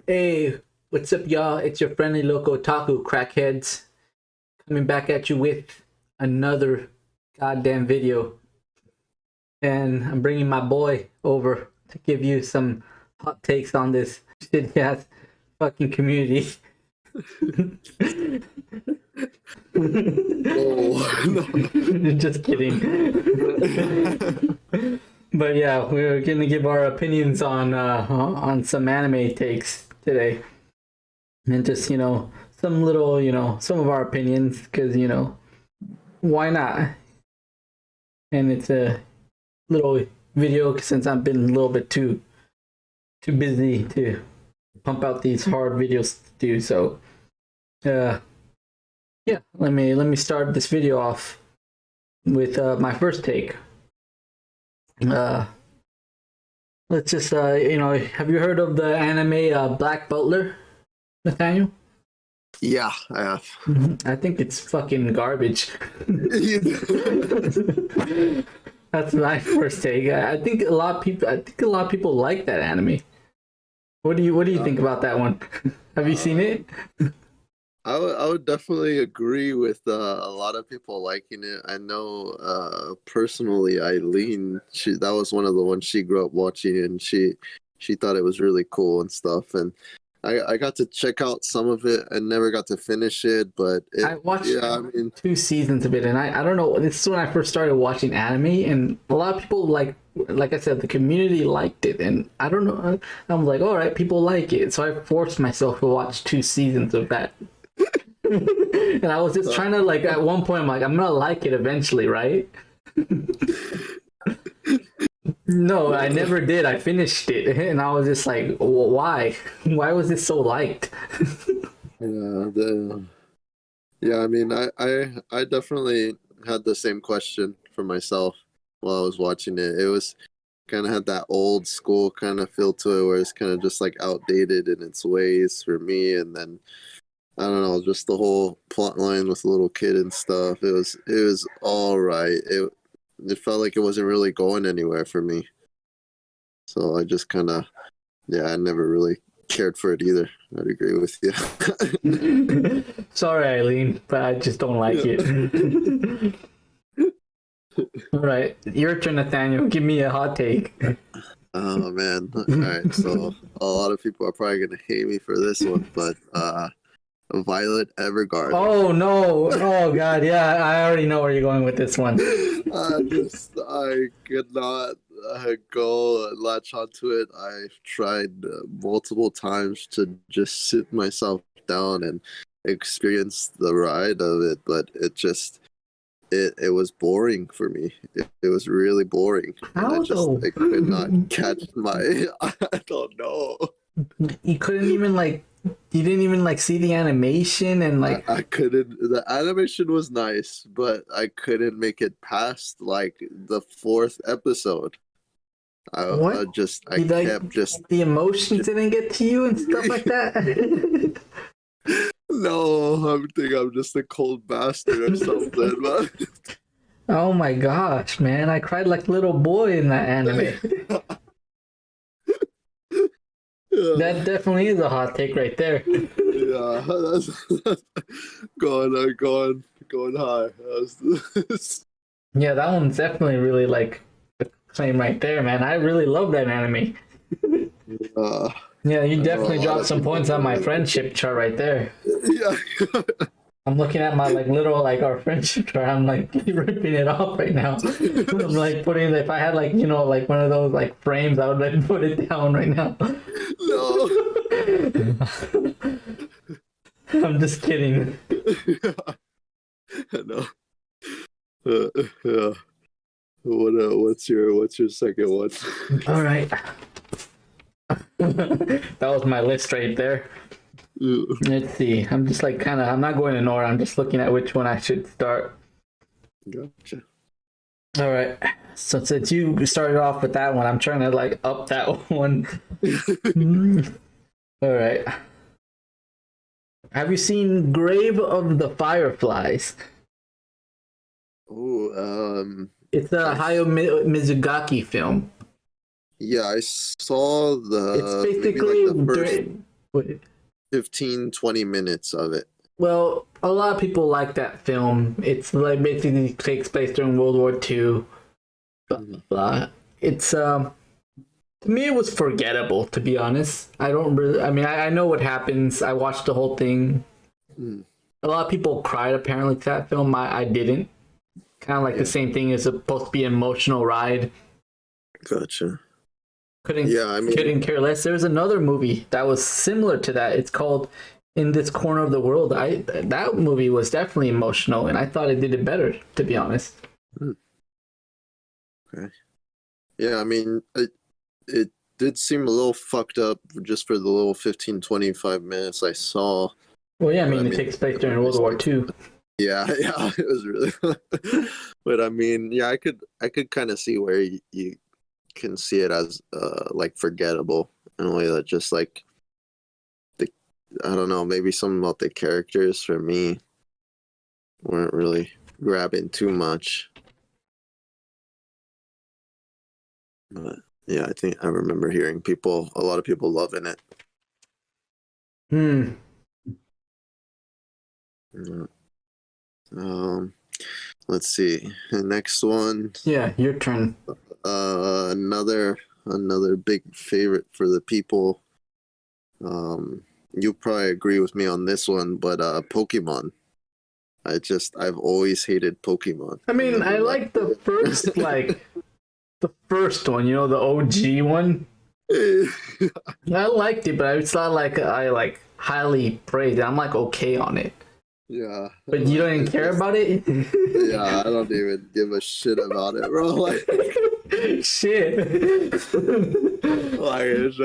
Hey, what's up, y'all? It's your friendly local otaku crackheads coming back at you with another goddamn video. And I'm bringing my boy over to give you some hot takes on this shit ass fucking community. Oh, Just kidding. But yeah, we're gonna give our opinions on some anime takes today. And just, some little, some of our opinions, because, why not? And it's a little video since I've been a little bit too busy to pump out these hard videos to do. So, yeah, let me start this video off with my first take. Let's just, have you heard of the anime Black Butler, Nathaniel? yeah, I have. I think it's fucking garbage. That's my first take. I think a lot of people like that anime. What do you think about that one? Have you seen it? I would definitely agree with a lot of people liking it. I know personally Eileen, that was one of the ones she grew up watching, and she thought it was really cool and stuff. And I got to check out some of it. I never got to finish it, but I watched yeah, 2 seasons of it, and I don't know. This is when I first started watching anime, and a lot of people like I said, the community liked it, and I don't know. I'm like, all right, people like it, so I forced myself to watch 2 seasons of that. And I was just trying to, like, at one point, I'm like, I'm gonna like it eventually, right? No, I never did. I finished it, and I was just like, why? Why was this so liked? yeah, yeah. I mean, I definitely had the same question for myself while I was watching it. It was kind of had that old school kind of feel to it, where it's kind of just like outdated in its ways for me, and then I don't know, just the whole plot line with the little kid and stuff. It was all right. It felt like it wasn't really going anywhere for me. So I just kind of, yeah, I never really cared for it either. I'd agree with you. Sorry, Eileen, but I just don't like it. All right, your turn, Nathaniel. Give me a hot take. Oh man! All right, so a lot of people are probably gonna hate me for this one, but Violet Evergarden. Oh no! Oh god, yeah, I already know where you're going with this one. I could not go latch onto it. I've tried multiple times to just sit myself down and experience the ride of it, but it was boring for me. It was really boring, and How though? I could not catch my. I don't know. You couldn't even like, you didn't even like see the animation and like. I couldn't. The animation was nice, but I couldn't make it past like the fourth episode. What? I kept just. The emotions didn't get to you and stuff like that. No, I think I'm just a cold bastard or something. But Oh my gosh, man! I cried like a little boy in that anime. That definitely is a hot take right there. Yeah, that's going high. Yeah, that one's definitely really like the claim right there, man. I really love that anime. Uh, Yeah, you I know a definitely lot dropped of some people points on my really- friendship chart right there. Yeah. I'm looking at my like little like our friendship chart. I'm like ripping it off right now. I'm like putting, if I had like like one of those like frames, I would like put it down right now. No. I'm just kidding. I know. Yeah. What's your second one? All right. That was my list right there. Let's see. I'm just like I'm not going in order. I'm just looking at which one I should start. Gotcha. All right. So since you started off with that one, I'm trying to like up that one. All right. Have you seen Grave of the Fireflies? Oh, It's a Hayao Mizugaki film. yeah, I saw It's maybe basically like the first. Wait. 15, 20 minutes of it. Well, a lot of people like that film. It's like basically takes place during World War II. Blah, blah, blah. It's to me it was forgettable, to be honest. I don't really. I mean, I know what happens. I watched the whole thing. Mm. A lot of people cried apparently to that film. I didn't. Kind of like the same thing. It's supposed to be an emotional ride. Gotcha. Couldn't care less. There's another movie that was similar to that. It's called In This Corner of the World. That movie was definitely emotional, and I thought it did it better, to be honest. Okay. Yeah, I mean, it did seem a little fucked up just for the little 15, 25 minutes I saw. Well, yeah, I mean, it takes place during World War II. Yeah, it was really. But I mean, yeah, I could kind of see where you can see it as like forgettable in a way that just like I don't know, maybe something about the characters for me weren't really grabbing too much. But yeah, I think I remember hearing a lot of people loving it. Let's see. The next one. Yeah, your turn. Another big favorite for the people. You'll probably agree with me on this one, but Pokemon. I've always hated Pokemon. I mean, I like the first the first one, the OG one. I liked it, but it's not like I like highly praised it. I'm like okay on it. Yeah. But you don't even care about it? Yeah, I don't even give a shit about it, bro. Like shit. Like it's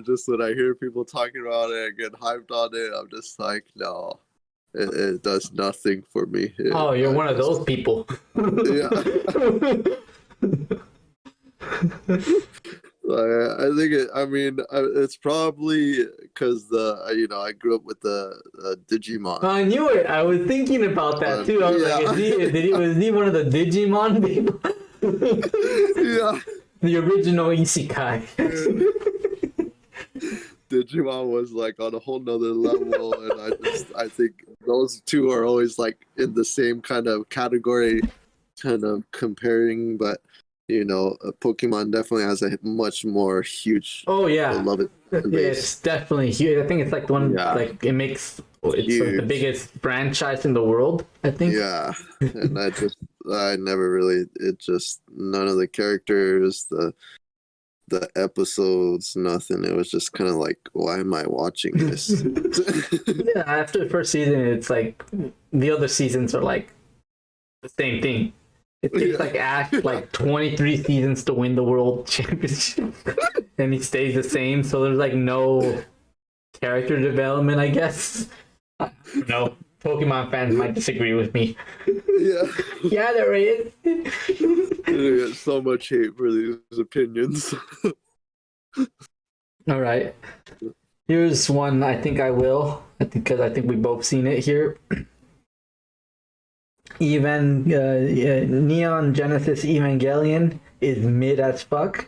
just when I hear people talking about it and get hyped on it, I'm just like, no. It does nothing for me. You're one of those people. Yeah. I think it's probably because I grew up with the Digimon. I knew it. I was thinking about that too. I was like, was he one of the Digimon people? Yeah. The original Isekai. Digimon was like on a whole nother level, and I think those two are always like in the same kind of category, kind of comparing, but Pokemon definitely has a much more huge. Oh yeah, beloved yeah, it's definitely huge. I think it's like the one like it makes it's like the biggest franchise in the world. I think. Yeah, and I never really none of the characters, the episodes, nothing. It was just kind of like, why am I watching this? Yeah, after the first season, it's like the other seasons are like the same thing. It takes like Ash like 23 seasons to win the world championship, and he stays the same. So there's like no character development, I guess. I don't know. Pokemon fans might disagree with me. Yeah. Yeah, there is. They get so much hate for these opinions. All right. Here's one I think I will. Because I think we both seen it here. Neon Genesis Evangelion is mid as fuck.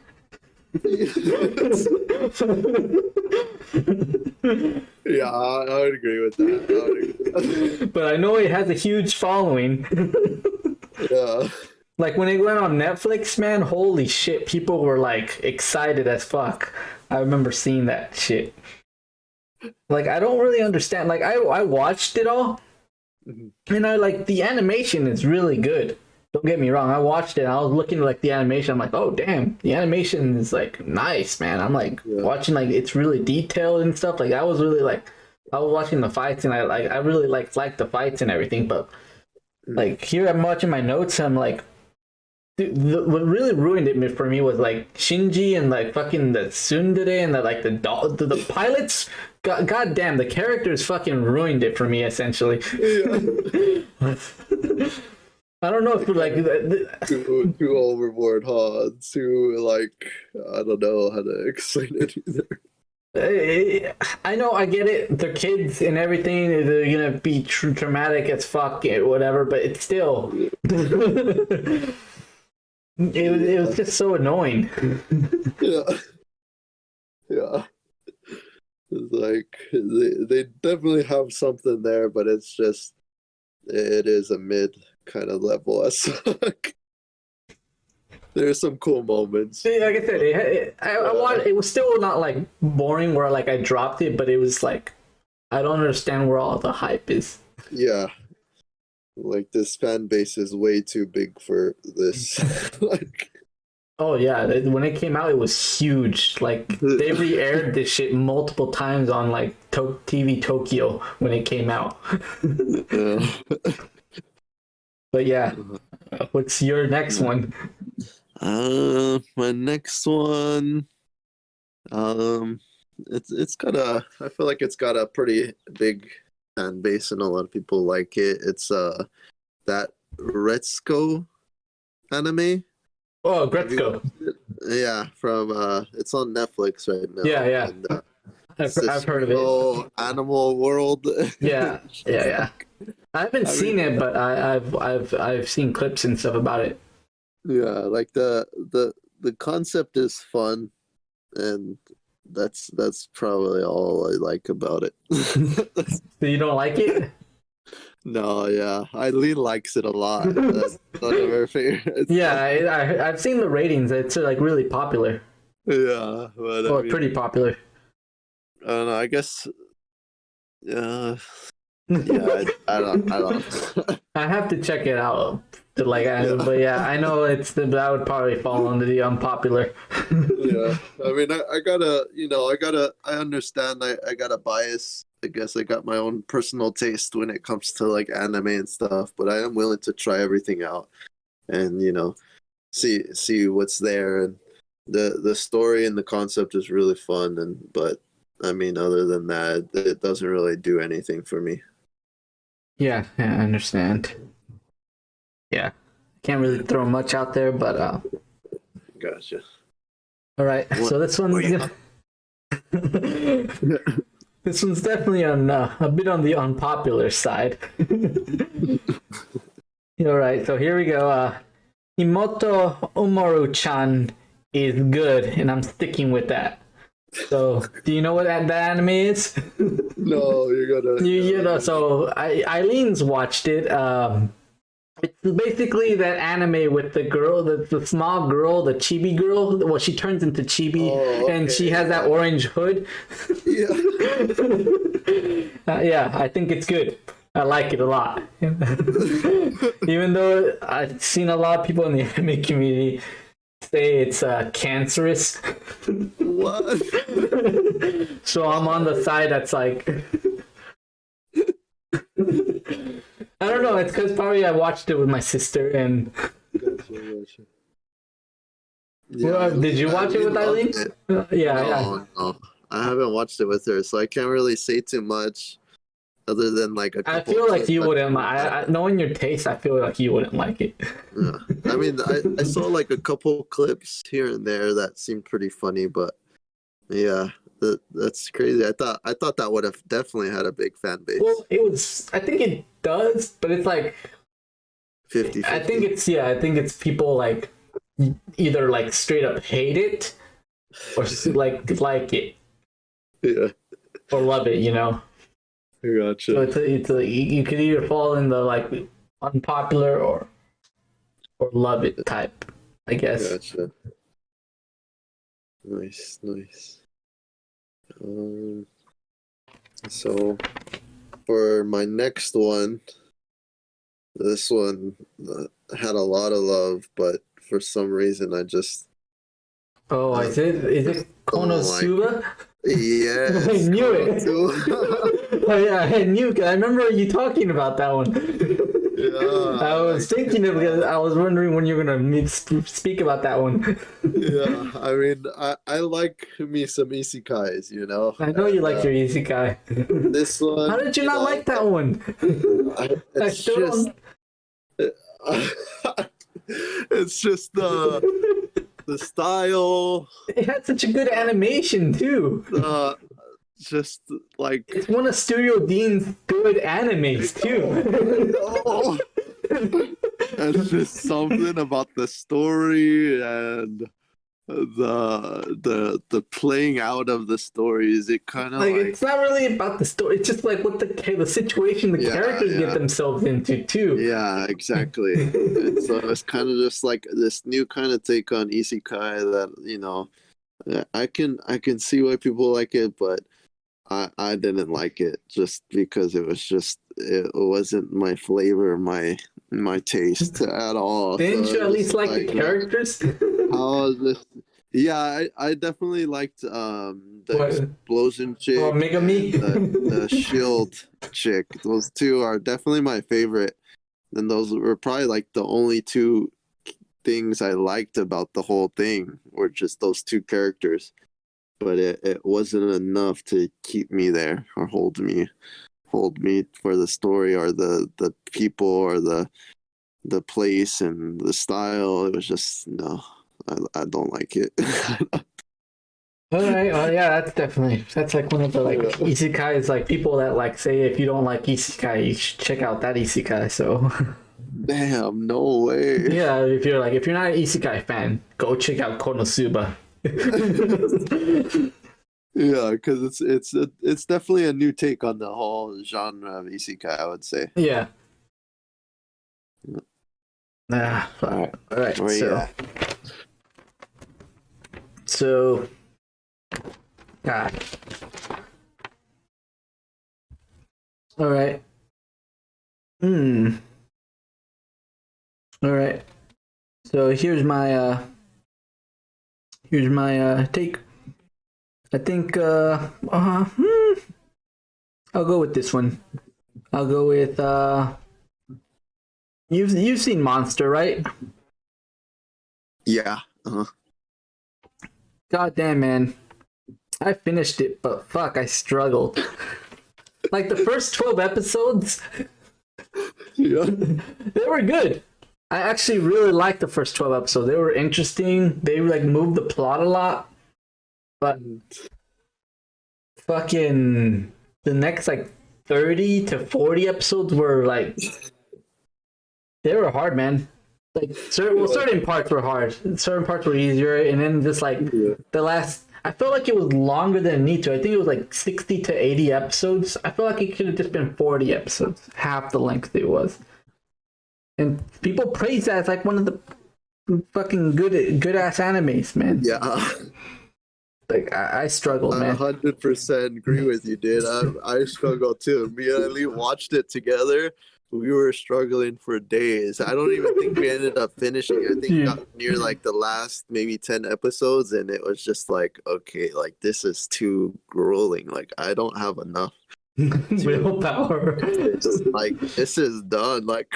Yeah, I would agree with that. But I know it has a huge following. Yeah. Like when it went on Netflix, man, holy shit, people were like excited as fuck. I remember seeing that shit. Like I don't really understand. Like I watched it all. And I like the animation is really good. Don't get me wrong. I watched it. And I was looking at like the animation. I'm like, oh damn, the animation is like nice, man. I'm like watching like it's really detailed and stuff. Like I was really like I was watching the fights and I really liked the fights and everything. But like here I'm watching my notes. And I'm like, dude, what really ruined it for me was like Shinji and like fucking the tsundere and the pilots. God damn, the characters fucking ruined it for me, essentially. Yeah. I don't know if like too overboard, huh? Too like I don't know how to explain it either. I know, I get it. They're kids and everything. They're gonna be traumatic as fuck, whatever. But it's still, it was just so annoying. Yeah. It's like they definitely have something there, but it's just it is a mid kind of level as fuck. There's some cool moments. Like I said, it was still not like boring where like I dropped it, but it was like I don't understand where all the hype is. Yeah, like this fan base is way too big for this. Like, Oh yeah, when it came out, it was huge. Like they re-aired this shit multiple times on like TV Tokyo when it came out. yeah. But yeah, what's your next one? My next one, it's got a. I feel like it's got a pretty big fan base, and a lot of people like it. It's that Retsuko anime. Oh, Gretzko. Yeah, from it's on Netflix right now. Yeah, yeah. And, I've heard of it. Animal World. Yeah, yeah. I haven't seen it, but I've seen clips and stuff about it. Yeah, like the concept is fun, and that's probably all I like about it. So you don't like it? No, yeah, Eileen likes it a lot. That's one of her favorites. Yeah, I've seen the ratings. It's like really popular. Yeah, but Or pretty popular. I don't know. I guess, yeah, I don't. I have to check it out. But yeah, I know that would probably fall under the unpopular. Yeah, I mean, I gotta, I understand. I got a bias. I guess I got my own personal taste when it comes to like anime and stuff. But I am willing to try everything out, and see what's there. And the story and the concept is really fun. But I mean, other than that, it doesn't really do anything for me. Yeah, I understand. Yeah, can't really throw much out there, but Gotcha. all right. So this one's this one's definitely on a bit on the unpopular side. All right, so here we go. Himoto Umaru-chan is good, and I'm sticking with that. So, do you know what that anime is? No, you're gonna. So Eileen's watched it. It's basically that anime with the girl, the small girl, the chibi girl. Well, she turns into chibi, and she has that orange hood. Yeah. Yeah, I think it's good. I like it a lot. Even though I've seen a lot of people in the anime community say it's cancerous. What? So I'm on the side that's like I don't know, it's because probably I watched it with my sister and Gotcha. well, did you watch it with Eileen? No, I haven't watched it with her, so I can't really say too much other than like a I couple feel like clips you I- wouldn't knowing your taste, I feel like you wouldn't like it. Yeah. I mean, I saw like a couple clips here and there that seemed pretty funny, but yeah, that's crazy. I thought that would have definitely had a big fan base. Well, I think it does, but it's like 50. I think it's people like either like straight up hate it or like it Yeah, or love it, So gotcha. you could either fall in the like unpopular or love it type, I guess. Gotcha. Nice. So for my next one, this one had a lot of love, but for some reason I just Oh, is it Konosuba? yes, I knew it. Konosuba. Oh yeah, I knew. I remember you talking about that one. Yeah, I was thinking of because I was wondering when you were gonna speak about that one. yeah. I mean, I like me some isekais, I know you like your isekai. This one. How did you not like that one? I It's still just, don't. it's just the style. It had such a good animation too. Just like It's one of Studio Dean's good animes too. oh, it's just something about the story and the playing out of the stories, it kind of Like like, it's not really about the story. It's just like what the situation the yeah, characters get yeah, themselves into too. yeah, exactly. And so it's kind of just like this new kind of take on isekai that, I can see why people like it, but I didn't like it just because it wasn't my flavor, my taste at all. Didn't So you it's at least just like the like, characters? how is this? Yeah, I definitely liked the What? explosion Oh, chick Megami? and the shield chick. Those two are definitely my favorite. And those were probably like the only two things I liked about the whole thing were just those two characters. But it wasn't enough to keep me there or hold me for the story or the people or the place and the style. It was just no. I don't like it. All right. Well, yeah, that's like one of the like Yeah. isekais. Like people that like say if you don't like isekai, you should check out that isekai. So Damn, no way. yeah, if you're not an isekai fan, go check out Konosuba. Yeah, because it's definitely a new take on the whole genre of isekai, I would say. Yeah. All All right. right, All right. where you at? So, God. All right. Hmm. All right. So here's my take. I think I'll go with this one. I'll go with you've seen Monster, right? Yeah. God damn, man. I finished it, but fuck, I struggled. Like the first 12 episodes, Yeah. they were good. I actually really liked the first 12 episodes. They were interesting. They like moved the plot a lot. But fucking the next like 30 to 40 episodes were like they were hard, man. Like certain parts were hard. Certain parts were easier, and then just like Yeah. the last I felt like it was longer than it needed to. I think it was like 60 to 80 episodes. I feel like it could have just been 40 episodes, half the length it was. And people praise that as like one of the fucking good ass animes, man. Yeah. Like I struggled, I man. 100% agree with you, dude. I struggle too. Me and Ali watched it together. We were struggling for days. I don't even think we ended up finishing. I think we Dude. got near like the last maybe 10 episodes, and it was just like, okay, like this is too grueling. Like I don't have enough. Willpower. It's like this is done. Like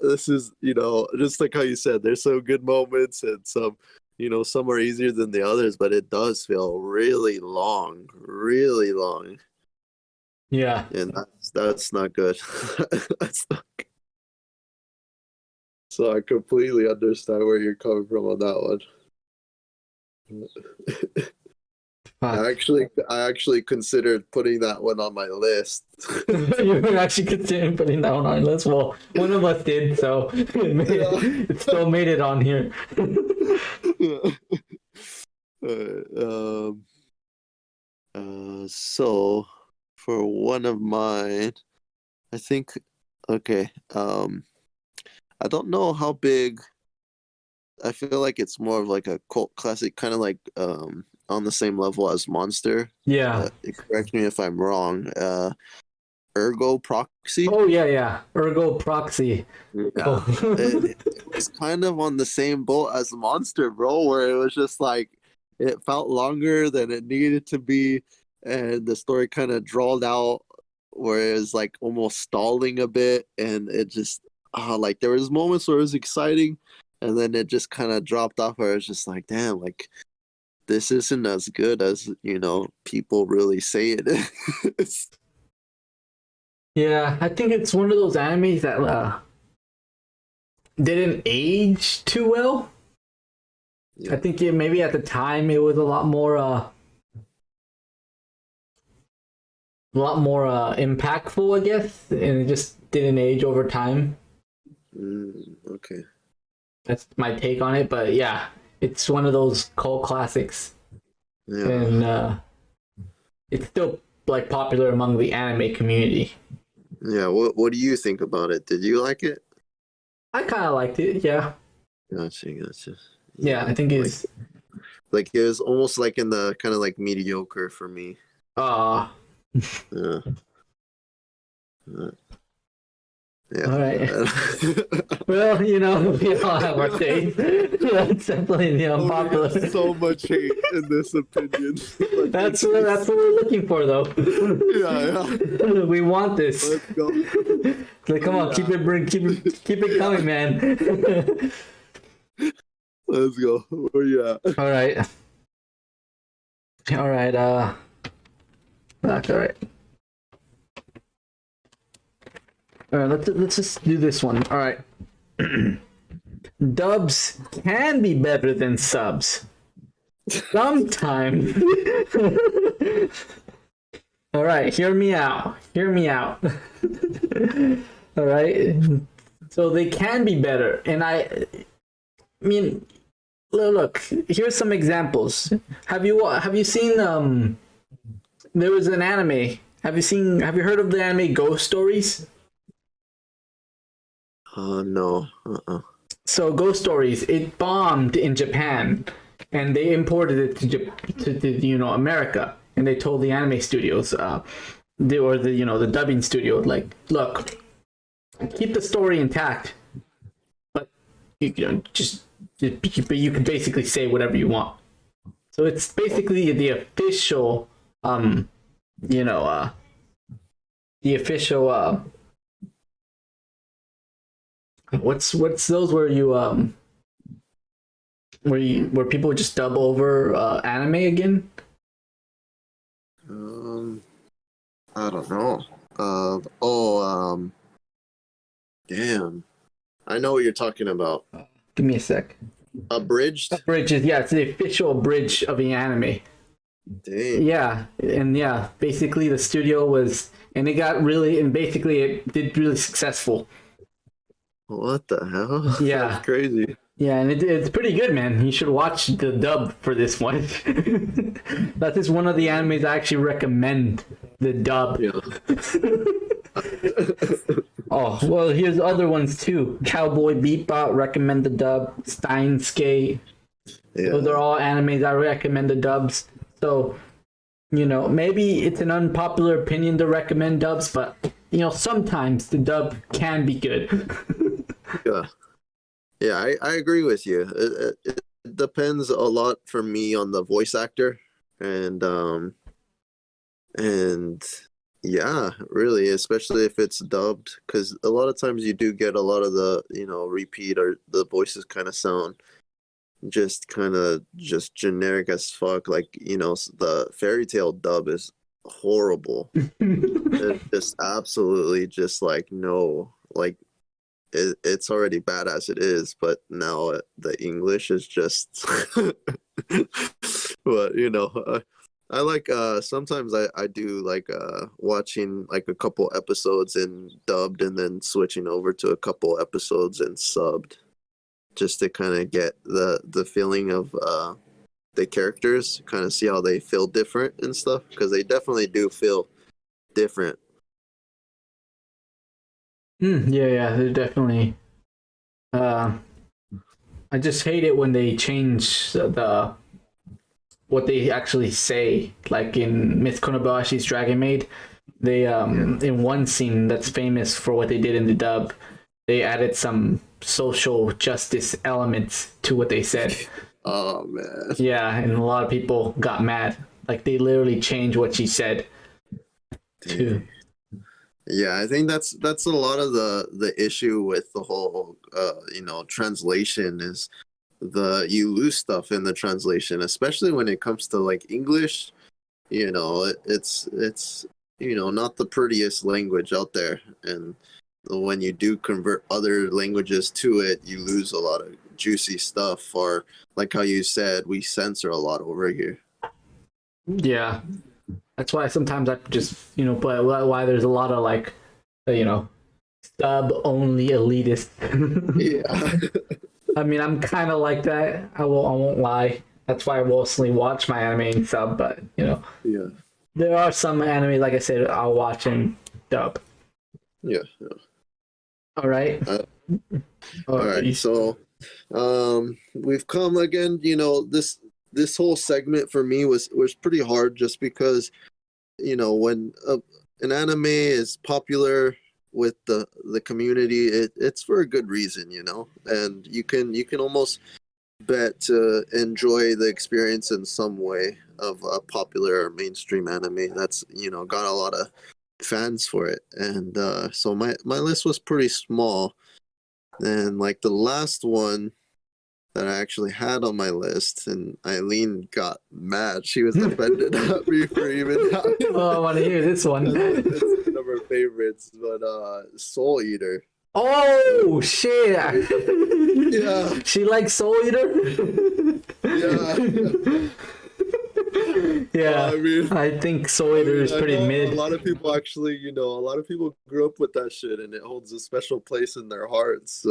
this is, just like how you said, there's some good moments and some are easier than the others, but it does feel really long, Yeah. and that's not good. That's not good. So I completely understand where you're coming from on that one. Fuck. I actually considered putting that one on my list. You were actually considering putting that one on list. Well, one of us did, so it still made it on here. So for one of mine, I think, okay, I don't know how big. I feel like it's more of like a cult classic, kind of like on the same level as Monster. Yeah. Correct me if I'm wrong. Ergo Proxy. Oh yeah. Ergo Proxy. Yeah. Oh. It was kind of on the same boat as Monster, bro, where it was just like it felt longer than it needed to be, and the story kind of drawled out where it was like almost stalling a bit, and it just like there was moments where it was exciting, and then it just kind of dropped off where it's just like, damn, like this isn't as good as people really say it is. Yeah, I think it's one of those animes that didn't age too well. Yeah. I think maybe at the time it was a lot more impactful, I guess, and it just didn't age over time. Okay. That's my take on it, but yeah, it's one of those cult classics, Yeah. and it's still like popular among the anime community. Yeah. What do you think about it? Did you like it? I kind of liked it. Yeah, Gotcha. Gotcha. yeah. Yeah. I think it's Like it was almost like in the kind of like mediocre for me. uh Yeah. Uh, Yeah. all right. Well, we all have our taste. That's definitely the Oh, we unpopular. have so much hate in this opinion. Like, That's what we're looking for, though. yeah. We want this. Let's go. Like, come on, keep it coming, man. Let's go. Where you at? All right. All right. That's all right. All right. Let's just do this one. All right. Dubs can be better than subs. Sometimes. All right. Hear me out. Hear me out. All right. So they can be better, and I mean, look. Here's some examples. Have you seen there was an anime. Have you heard of the anime Ghost Stories? No. So Ghost Stories, it bombed in Japan, and they imported it to America, and they told the anime studios, the dubbing studio, like, look, keep the story intact, but but you can basically say whatever you want. So it's basically the official, the official. What's those where people just dub over anime again? I don't know. Damn. I know what you're talking about. Give me a sec. Abridged? Bridges, yeah, it's the official bridge of the anime. Dang. Yeah, and yeah, basically the studio was, and basically it did really successful. What the hell? Yeah. That's crazy. Yeah, and it's pretty good, man. You should watch the dub for this one. That is one of the animes I actually recommend the dub. Yeah. Oh, well, here's other ones too. Cowboy Bebop, recommend the dub. Steins Gate. Yeah. Those are all animes I recommend the dubs. So, maybe it's an unpopular opinion to recommend dubs, but, sometimes the dub can be good. Yeah. Yeah, I agree with you. It depends a lot for me on the voice actor, and yeah, really, especially if it's dubbed, because a lot of times you do get a lot of the repeat, or the voices kind of sound just generic as fuck. Like the fairy tale dub is horrible. It's just absolutely just like no, like it's already bad as it is, but now the English is just but I like sometimes I do like watching like a couple episodes in dubbed and then switching over to a couple episodes in subbed, just to kind of get the feeling of the characters, kind of see how they feel different and stuff, because they definitely do feel different. Yeah, they're definitely. I just hate it when they change what they actually say. Like in Miss Konobashi's Dragon Maid, they in one scene that's famous for what they did in the dub, they added some social justice elements to what they said. Oh man. Yeah, and a lot of people got mad. Like they literally changed what she said. To Yeah, I think that's a lot of the issue with the whole translation is you lose stuff in the translation, especially when it comes to like English. It's not the prettiest language out there, and when you do convert other languages to it, you lose a lot of juicy stuff, or like how you said, we censor a lot over here. Yeah. That's why sometimes I just, but why there's a lot of like, sub only elitist. Yeah. I mean, I'm kind of like that. I won't lie. That's why I mostly watch my anime in sub. But you know, Yeah. there are some anime, like I said, I'll watch in dub. Yeah. All right. All right. So, we've come again. You know, this whole segment for me was pretty hard, just because, you know, when an anime is popular with the community, it's for a good reason, you know, and you can almost bet to enjoy the experience in some way of a popular or mainstream anime that's, you know, got a lot of fans for it. And so my list was pretty small, and like the last one that I actually had on my list, and Eileen got mad. She was offended at me for even having Oh, I want to hear this one. it's one of her favorites, but Soul Eater. Oh shit! Yeah. She likes Soul Eater. Yeah. Yeah, I mean, I think Soul Eater is pretty mid. a lot of people actually, you know, a lot of people grew up with that shit, and it holds a special place in their hearts.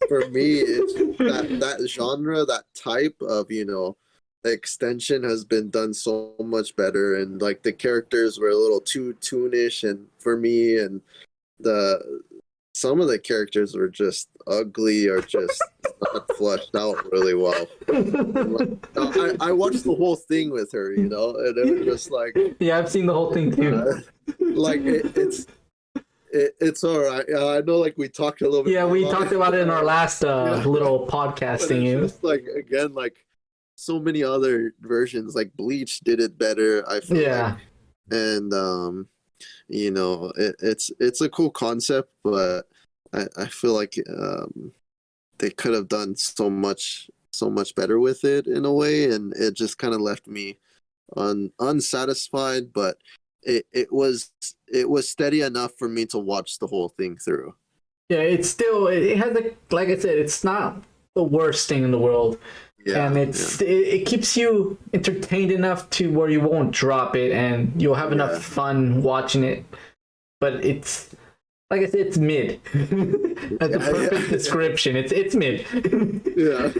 For me, it's that genre, that type of, you know, extension has been done so much better, and like the characters were a little too toonish, and for me, and the some of the characters were just ugly or just not fleshed out really well. I watched the whole thing with her, you know, and it was just like, Yeah, I've seen the whole thing too. like it's all right. I know, like we talked a little bit. Yeah, we talked about it in our last Yeah. little podcast But thing. it's just like, again, like so many other versions, like Bleach did it better, I feel Yeah. like. And you know, it's a cool concept, but I feel like they could have done so much better with it in a way, and it just kind of left me unsatisfied. But it was steady enough for me to watch the whole thing through. Yeah, it's still, it has a, like I said, it's not the worst thing in the world. Yeah, and it keeps you entertained enough to where you won't drop it, and you'll have enough fun watching it. But it's, like I said, it's mid. That's a perfect description. It's mid. Yeah.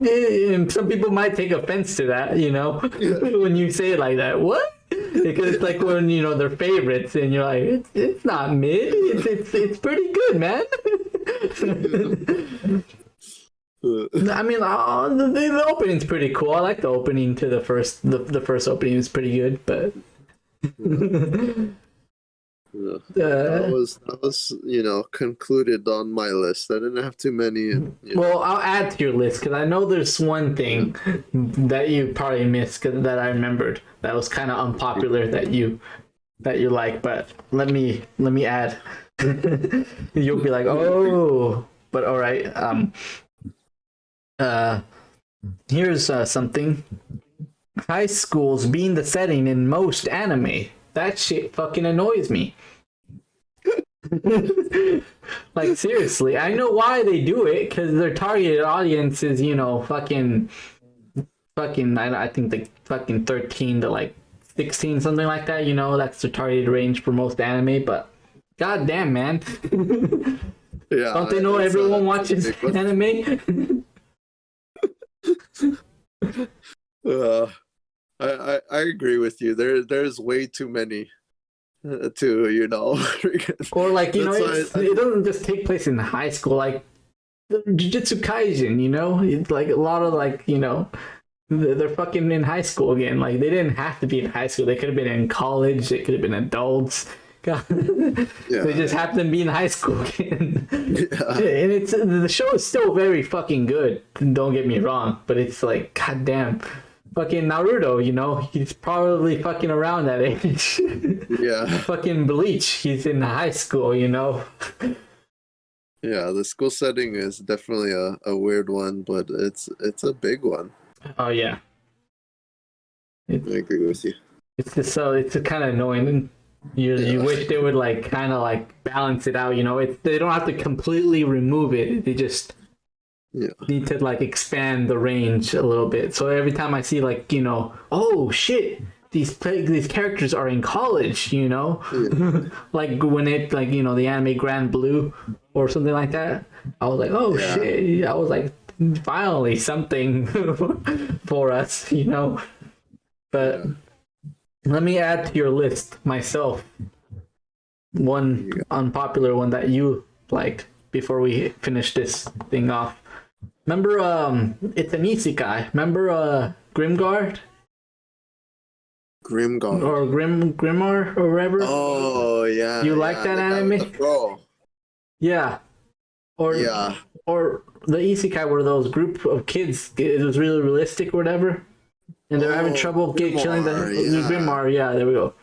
And some people might take offense to that, you know, when you say it like that. What? Because it's like when, you know, they're favorites, and you're like, it's not mid. It's pretty good, man. I mean, the opening's pretty cool. I like the opening to the first opening is pretty good, but that was you know, concluded on my list. I didn't have too many. You know. Well, I'll add to your list because I know there's one thing that you probably missed that I remembered that was kind of unpopular that you like, but let me add. You'll be like, oh, but all right. Here's something. High schools being the setting in most anime. That shit fucking annoys me. Like, seriously, I know why they do it, because their targeted audience is, you know, fucking I think the fucking 13 to like 16, something like that, you know, that's the targeted range for most anime, but goddamn, man. Yeah, don't they know everyone watches anime? I agree with you. There's way too many to, you know. Or like, you know, it doesn't just take place in high school. Like Jujutsu Kaisen, you know, it's like a lot of, like, you know, they're fucking in high school again. Like, they didn't have to be in high school. They could have been in college. They could have been adults. They just happen to be in high school again. Yeah. And it's, the show is still very fucking good. Don't get me wrong, but it's like, goddamn, fucking Naruto, you know, he's probably fucking around that age. Yeah. Fucking Bleach, he's in high school, you know. Yeah, the school setting is definitely a weird one, but it's a big one. Oh yeah. I agree with you. It's just so, it's kind of annoying. You wish they would like kind of like balance it out, you know. They don't have to completely remove it. They just need to like expand the range a little bit. So every time I see, like, you know, oh shit, these characters are in college, you know, like when it like you know the anime Grand Blue or something like that. I was like, oh shit! I was like, finally something for us, you know. But let me add to your list myself one unpopular one that you like before we finish this thing off. Remember, it's an isekai. Remember, Grimgard? Grimgard. Or Grimmar or whatever? Oh, yeah. You like that anime? Bro. Yeah. Or the isekai were those group of kids. It was really realistic or whatever. And they're having trouble killing the Grimmar. Yeah, there we go.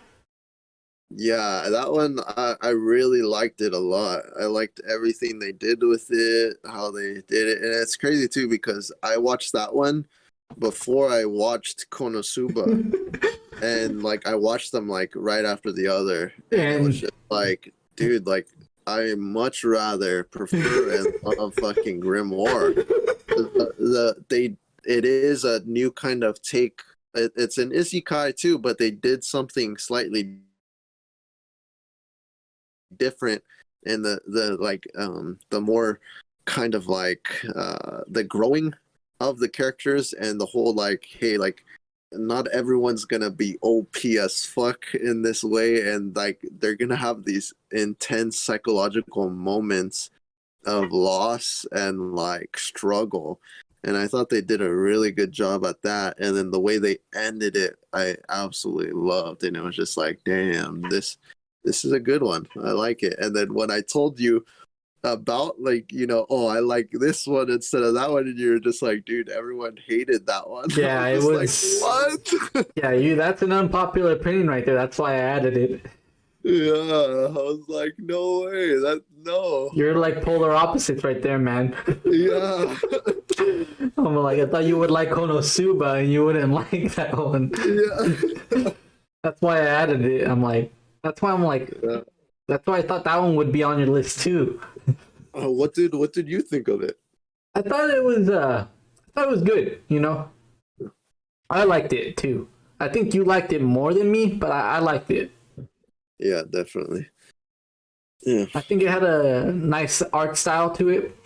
Yeah, that one, I really liked it a lot. I liked everything they did with it, how they did it. And it's crazy, too, because I watched that one before I watched Konosuba. And, like, I watched them, like, right after the other. And it was just like, dude, like, I much rather prefer a fucking Grimoire. It is a new kind of take. It's an isekai, too, but they did something slightly different in the more kind of like the growing of the characters and the whole like, hey, like not everyone's gonna be OP as fuck in this way, and like they're gonna have these intense psychological moments of loss and like struggle. And I thought they did a really good job at that. And then the way they ended it, I absolutely loved. And it was just like, damn, this is a good one. I like it. And then when I told you about like, you know, oh, I like this one instead of that one, and you're just like, dude, everyone hated that one. Yeah, it was like, what? Yeah, that's an unpopular opinion right there. That's why I added it. Yeah, I was like, no way. No. You're like polar opposites right there, man. Yeah. I'm like, I thought you would like Konosuba and you wouldn't like that one. Yeah. That's why I added it. That's why I thought that one would be on your list too. What did you think of it? I thought it was good, you know. I liked it too. I think you liked it more than me, but I liked it. Yeah, definitely. Yeah. I think it had a nice art style to it.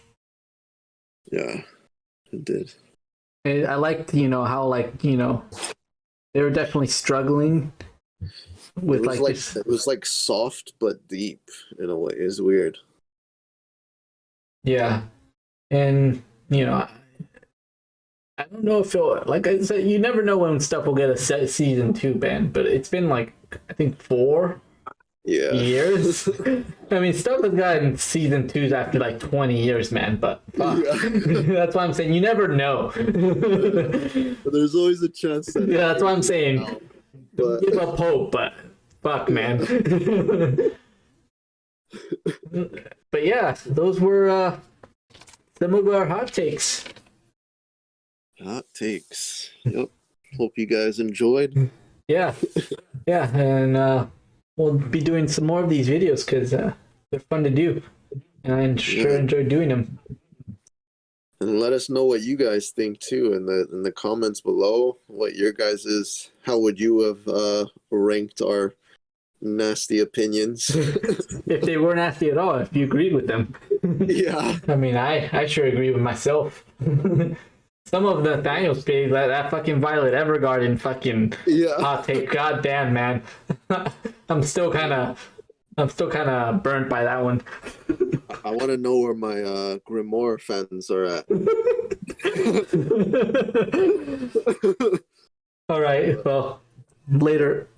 Yeah, it did. And I liked, you know, how like, you know, they were definitely struggling with like this. It was like soft but deep in a way. It's weird. Yeah. And, you know, I don't know if like I said, you never know when stuff will get a season 2 band, but it's been like, I think 4 years. I mean, stuff has gotten season 2s after like 20 years, man, but fuck. That's why I'm saying you never know. But there's always a chance that that's why I'm saying don't give up hope, but fuck, man. But yeah, those were some of our hot takes. Hot takes. Yep. Hope you guys enjoyed. Yeah. And we'll be doing some more of these videos because they're fun to do, and I sure enjoy doing them. And let us know what you guys think too in the comments below. What your guys is? How would you have ranked our nasty opinions? If they were nasty at all, if you agreed with them. Yeah. I mean, I sure agree with myself. Some of Nathaniel's page, that fucking Violet Evergarden fucking hot take. God damn, man. I'm still kind of burnt by that one. I want to know where my Grimoire fans are at. All right. Well, later.